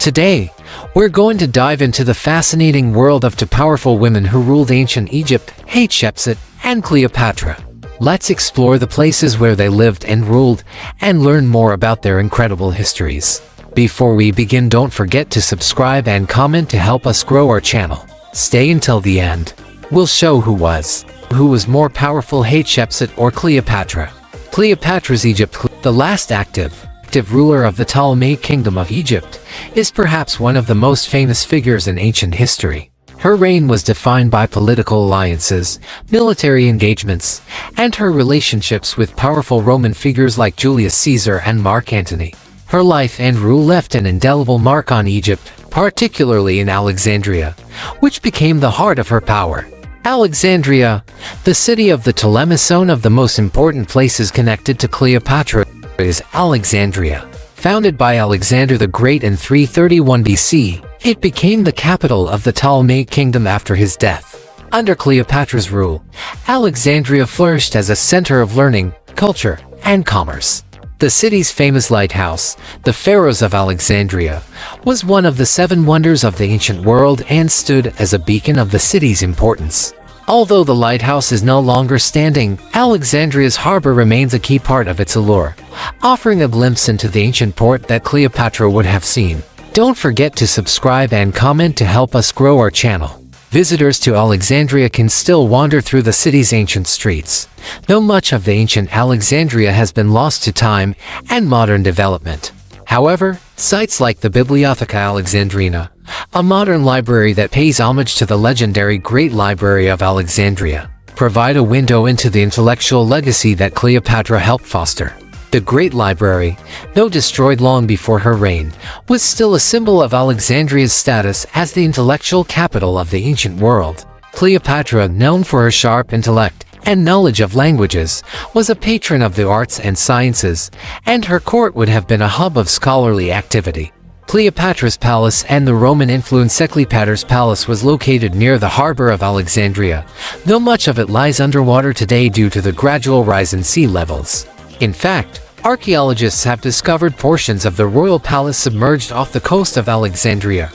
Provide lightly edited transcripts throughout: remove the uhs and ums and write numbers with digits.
Today, we're going to dive into the fascinating world of two powerful women who ruled ancient Egypt, Hatshepsut and Cleopatra. Let's explore the places where they lived and ruled, and learn more about their incredible histories. Before we begin, don't forget to subscribe and comment to help us grow our channel. Stay until the end. We'll show who was more powerful, Hatshepsut or Cleopatra. Cleopatra's Egypt, the last active ruler of the Ptolemaic Kingdom of Egypt, is perhaps one of the most famous figures in ancient history. Her reign was defined by political alliances, military engagements, and her relationships with powerful Roman figures like Julius Caesar and Mark Antony. Her life and rule left an indelible mark on Egypt, particularly in Alexandria, which became the heart of her power. Alexandria, the city of the Ptolemies, one of the most important places connected to Cleopatra is Alexandria. Founded by Alexander the Great in 331 BC, it became the capital of the Ptolemaic kingdom after his death. Under Cleopatra's rule, Alexandria flourished as a center of learning, culture, and commerce. The city's famous lighthouse, the Pharaohs of Alexandria, was one of the 7 wonders of the ancient world and stood as a beacon of the city's importance. Although the lighthouse is no longer standing, Alexandria's harbor remains a key part of its allure, offering a glimpse into the ancient port that Cleopatra would have seen. Don't forget to subscribe and comment to help us grow our channel. Visitors to Alexandria can still wander through the city's ancient streets, though much of the ancient Alexandria has been lost to time and modern development. However, sites like the Bibliotheca Alexandrina, a modern library that pays homage to the legendary Great Library of Alexandria, provide a window into the intellectual legacy that Cleopatra helped foster. The Great Library, though destroyed long before her reign, was still a symbol of Alexandria's status as the intellectual capital of the ancient world. Cleopatra, known for her sharp intellect and knowledge of languages, was a patron of the arts and sciences, and her court would have been a hub of scholarly activity. Cleopatra's palace and the Roman-influenced Cleopatra's palace was located near the harbor of Alexandria, though much of it lies underwater today due to the gradual rise in sea levels. In fact, archaeologists have discovered portions of the royal palace submerged off the coast of Alexandria,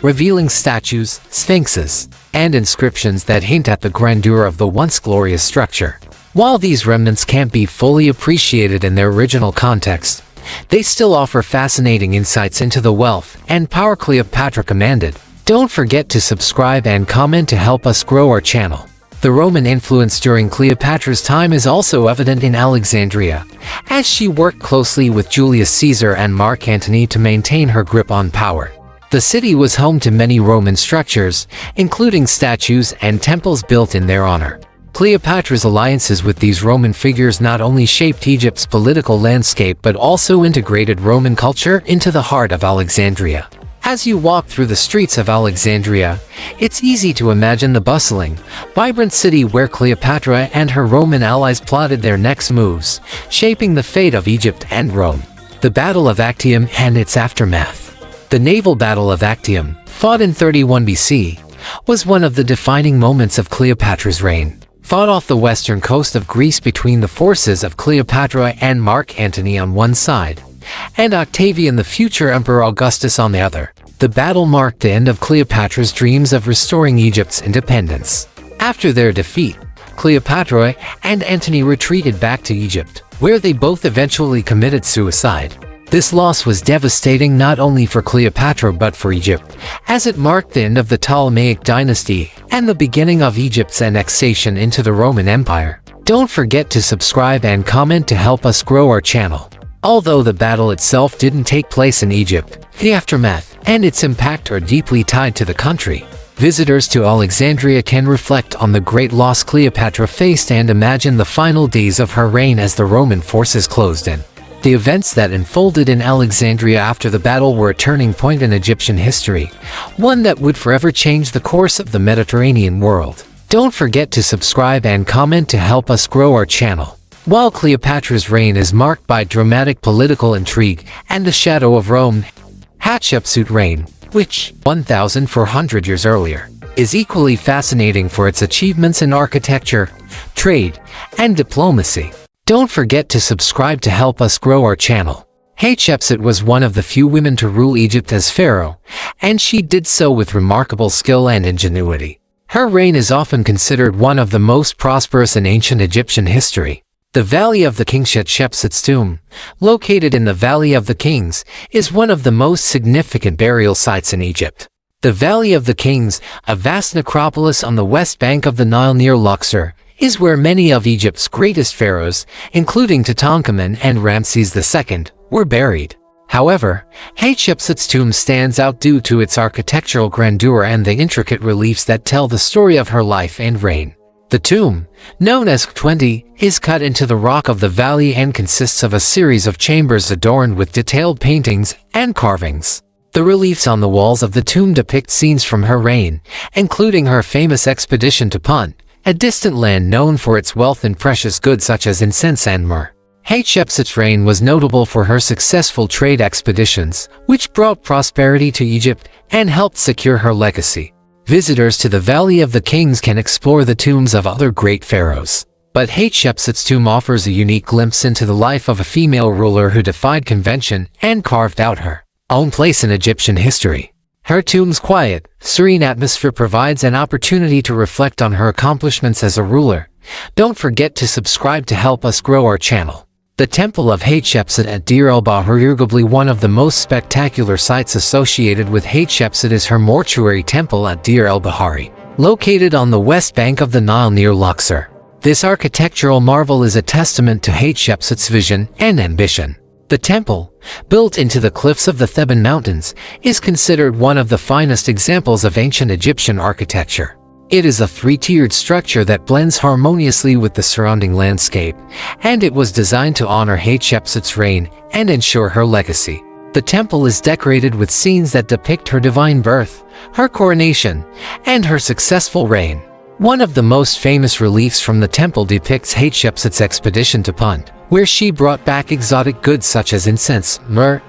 revealing statues, sphinxes, and inscriptions that hint at the grandeur of the once glorious structure. While these remnants can't be fully appreciated in their original context, they still offer fascinating insights into the wealth and power Cleopatra commanded. Don't forget to subscribe and comment to help us grow our channel. The Roman influence during Cleopatra's time is also evident in Alexandria, as she worked closely with Julius Caesar and Mark Antony to maintain her grip on power. The city was home to many Roman structures, including statues and temples built in their honor. Cleopatra's alliances with these Roman figures not only shaped Egypt's political landscape but also integrated Roman culture into the heart of Alexandria. As you walk through the streets of Alexandria, it's easy to imagine the bustling, vibrant city where Cleopatra and her Roman allies plotted their next moves, shaping the fate of Egypt and Rome. The Battle of Actium and its aftermath. The naval battle of Actium, fought in 31 BC, was one of the defining moments of Cleopatra's reign. Fought off the western coast of Greece between the forces of Cleopatra and Mark Antony on one side, and Octavian, the future Emperor Augustus, on the other. The battle marked the end of Cleopatra's dreams of restoring Egypt's independence. After their defeat, Cleopatra and Antony retreated back to Egypt, where they both eventually committed suicide. This loss was devastating not only for Cleopatra but for Egypt, as it marked the end of the Ptolemaic dynasty and the beginning of Egypt's annexation into the Roman Empire. Don't forget to subscribe and comment to help us grow our channel. Although the battle itself didn't take place in Egypt, the aftermath and its impact are deeply tied to the country. Visitors to Alexandria can reflect on the great loss Cleopatra faced and imagine the final days of her reign as the Roman forces closed in. The events that unfolded in Alexandria after the battle were a turning point in Egyptian history, one that would forever change the course of the Mediterranean world. Don't forget to subscribe and comment to help us grow our channel. While Cleopatra's reign is marked by dramatic political intrigue and the shadow of Rome, Hatshepsut's reign, which, 1,400 years earlier, is equally fascinating for its achievements in architecture, trade, and diplomacy. Don't forget to subscribe to help us grow our channel. Hatshepsut was one of the few women to rule Egypt as pharaoh, and she did so with remarkable skill and ingenuity. Her reign is often considered one of the most prosperous in ancient Egyptian history. The Valley of the Kings, Hatshepsut's tomb, located in the Valley of the Kings, is one of the most significant burial sites in Egypt. The Valley of the Kings, a vast necropolis on the west bank of the Nile near Luxor, is where many of Egypt's greatest pharaohs, including Tutankhamun and Ramses II, were buried. However, Hatshepsut's tomb stands out due to its architectural grandeur and the intricate reliefs that tell the story of her life and reign. The tomb, known as 20, is cut into the rock of the valley and consists of a series of chambers adorned with detailed paintings and carvings. The reliefs on the walls of the tomb depict scenes from her reign, including her famous expedition to Punt, a distant land known for its wealth in precious goods such as incense and myrrh. Hatshepsut's reign was notable for her successful trade expeditions, which brought prosperity to Egypt and helped secure her legacy. Visitors to the Valley of the Kings can explore the tombs of other great pharaohs. But Hatshepsut's tomb offers a unique glimpse into the life of a female ruler who defied convention and carved out her own place in Egyptian history. Her tomb's quiet, serene atmosphere provides an opportunity to reflect on her accomplishments as a ruler. Don't forget to subscribe to help us grow our channel. The Temple of Hatshepsut at Deir el-Bahari, arguably one of the most spectacular sites associated with Hatshepsut, is her mortuary temple at Deir el-Bahari, located on the west bank of the Nile near Luxor. This architectural marvel is a testament to Hatshepsut's vision and ambition. The temple, built into the cliffs of the Theban Mountains, is considered one of the finest examples of ancient Egyptian architecture. It is a three-tiered structure that blends harmoniously with the surrounding landscape, and it was designed to honor Hatshepsut's reign and ensure her legacy. The temple is decorated with scenes that depict her divine birth, her coronation, and her successful reign. One of the most famous reliefs from the temple depicts Hatshepsut's expedition to Punt, where she brought back exotic goods such as incense, myrrh,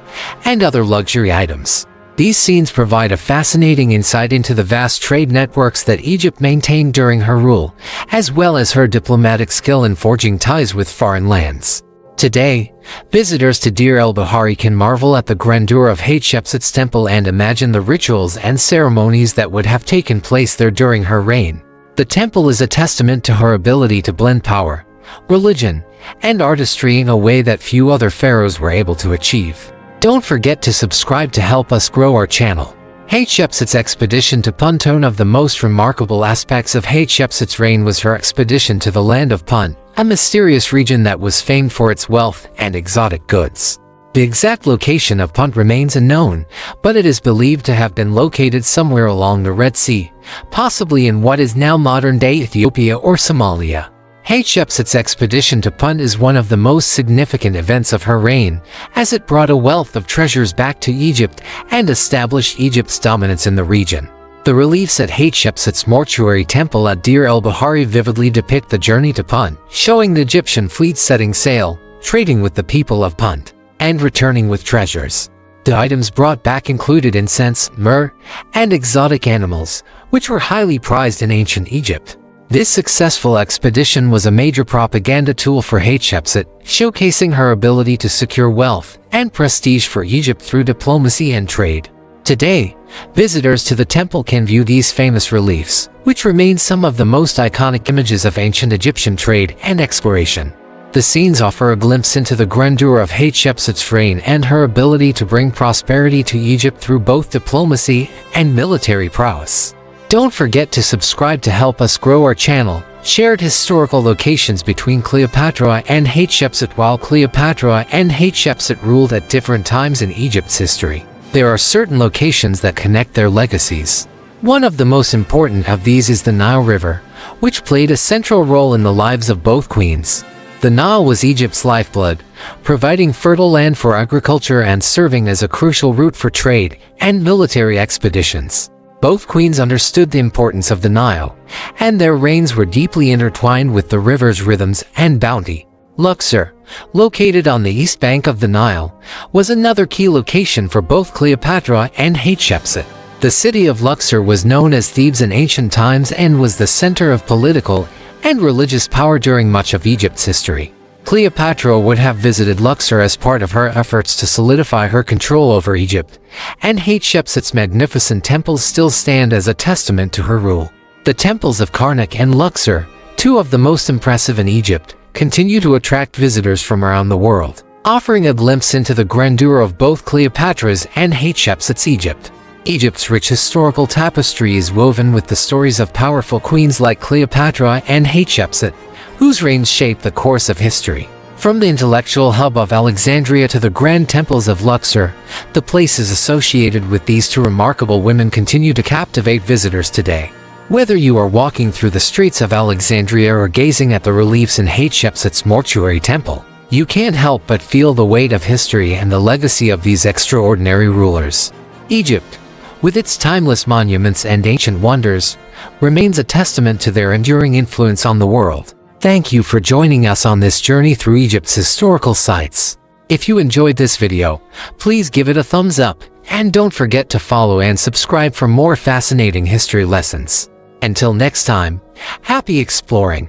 and other luxury items. These scenes provide a fascinating insight into the vast trade networks that Egypt maintained during her rule, as well as her diplomatic skill in forging ties with foreign lands. Today, visitors to Deir el-Bahari can marvel at the grandeur of Hatshepsut's temple and imagine the rituals and ceremonies that would have taken place there during her reign. The temple is a testament to her ability to blend power, religion, and artistry in a way that few other pharaohs were able to achieve. Don't forget to subscribe to help us grow our channel. Hatshepsut's expedition to Punt. One of the most remarkable aspects of Hatshepsut's reign was her expedition to the land of Punt, a mysterious region that was famed for its wealth and exotic goods. The exact location of Punt remains unknown, but it is believed to have been located somewhere along the Red Sea, possibly in what is now modern-day Ethiopia or Somalia. Hatshepsut's expedition to Punt is one of the most significant events of her reign, as it brought a wealth of treasures back to Egypt and established Egypt's dominance in the region. The reliefs at Hatshepsut's mortuary temple at Deir el-Bahari vividly depict the journey to Punt, showing the Egyptian fleet setting sail, trading with the people of Punt, and returning with treasures. The items brought back included incense, myrrh, and exotic animals, which were highly prized in ancient Egypt. This successful expedition was a major propaganda tool for Hatshepsut, showcasing her ability to secure wealth and prestige for Egypt through diplomacy and trade. Today, visitors to the temple can view these famous reliefs, which remain some of the most iconic images of ancient Egyptian trade and exploration. The scenes offer a glimpse into the grandeur of Hatshepsut's reign and her ability to bring prosperity to Egypt through both diplomacy and military prowess. Don't forget to subscribe to help us grow our channel. Shared historical locations between Cleopatra and Hatshepsut. While Cleopatra and Hatshepsut ruled at different times in Egypt's history, there are certain locations that connect their legacies. One of the most important of these is the Nile River, which played a central role in the lives of both queens. The Nile was Egypt's lifeblood, providing fertile land for agriculture and serving as a crucial route for trade and military expeditions. Both queens understood the importance of the Nile, and their reigns were deeply intertwined with the river's rhythms and bounty. Luxor, located on the east bank of the Nile, was another key location for both Cleopatra and Hatshepsut. The city of Luxor was known as Thebes in ancient times and was the center of political and religious power during much of Egypt's history. Cleopatra would have visited Luxor as part of her efforts to solidify her control over Egypt, and Hatshepsut's magnificent temples still stand as a testament to her rule. The temples of Karnak and Luxor, two of the most impressive in Egypt, continue to attract visitors from around the world, offering a glimpse into the grandeur of both Cleopatra's and Hatshepsut's Egypt. Egypt's rich historical tapestry is woven with the stories of powerful queens like Cleopatra and Hatshepsut, whose reigns shaped the course of history. From the intellectual hub of Alexandria to the grand temples of Luxor, the places associated with these two remarkable women continue to captivate visitors today. Whether you are walking through the streets of Alexandria or gazing at the reliefs in Hatshepsut's mortuary temple, you can't help but feel the weight of history and the legacy of these extraordinary rulers. Egypt, with its timeless monuments and ancient wonders, remains a testament to their enduring influence on the world. Thank you for joining us on this journey through Egypt's historical sites. If you enjoyed this video, please give it a thumbs up, and don't forget to follow and subscribe for more fascinating history lessons. Until next time, happy exploring!